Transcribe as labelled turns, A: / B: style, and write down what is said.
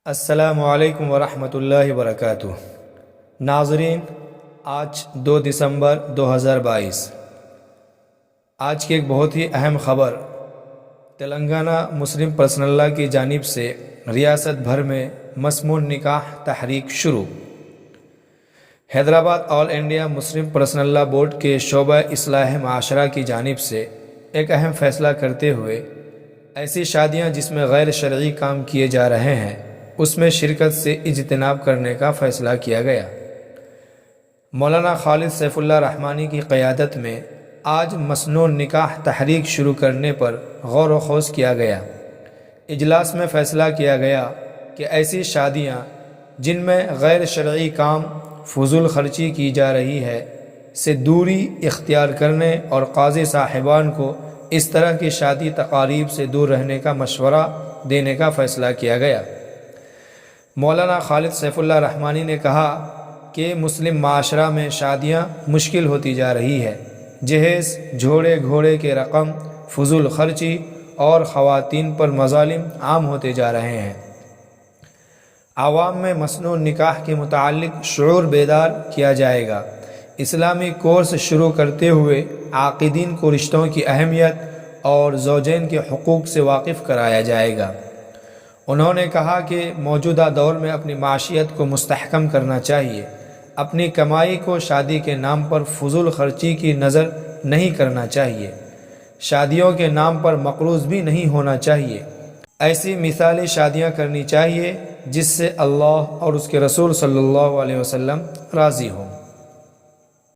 A: السلام علیکم ورحمۃ اللہ وبرکاتہ۔ ناظرین، آج 2 دسمبر 2022، آج کی ایک بہت ہی اہم خبر تلنگانہ مسلم پرسنل لاء کی جانب سے ریاست بھر میں مسموع نکاح تحریک شروع۔ Hyderabad all India Muslim personal law board کے شعبہ اصلاح معاشرہ کی جانب سے ایک اہم فیصلہ کرتے ہوئے ایسی شادیاں جس میں غیر شرعی کام کیے جا رہے ہیں اس میں شرکت سے اجتناب کرنے کا فیصلہ کیا گیا۔ مولانا خالد سیف اللہ رحمانی کی قیادت میں آج مسنون نکاح تحریک شروع کرنے پر غور و خوض کیا گیا۔ اجلاس میں فیصلہ کیا گیا کہ ایسی شادیاں جن میں غیر شرعی کام فضول خرچی کی جا رہی ہے سے دوری اختیار کرنے اور قاضی صاحبان کو اس طرح کی شادی تقاریب سے دور رہنے کا مشورہ دینے کا فیصلہ کیا گیا۔ مولانا خالد سیف اللہ رحمانی نے کہا کہ مسلم معاشرہ میں شادیاں مشکل ہوتی جا رہی ہے۔ جہیز، جھوڑے گھوڑے کے رقم، فضول خرچی اور خواتین پر مظالم عام ہوتے جا رہے ہیں۔ عوام میں مسنون نکاح کے متعلق شعور بیدار کیا جائے گا۔ اسلامی کورس شروع کرتے ہوئے عاقدین کو رشتوں کی اہمیت اور زوجین کے حقوق سے واقف کرایا جائے گا۔ انہوں نے کہا کہ موجودہ دور میں اپنی معیشت کو مستحکم کرنا چاہیے، اپنی کمائی کو شادی کے نام پر فضول خرچی کی نظر نہیں کرنا چاہیے، شادیوں کے نام پر مقروض بھی نہیں ہونا چاہیے۔ ایسی مثالی شادیاں کرنی چاہیے جس سے اللہ اور اس کے رسول صلی اللہ علیہ وسلم راضی ہوں۔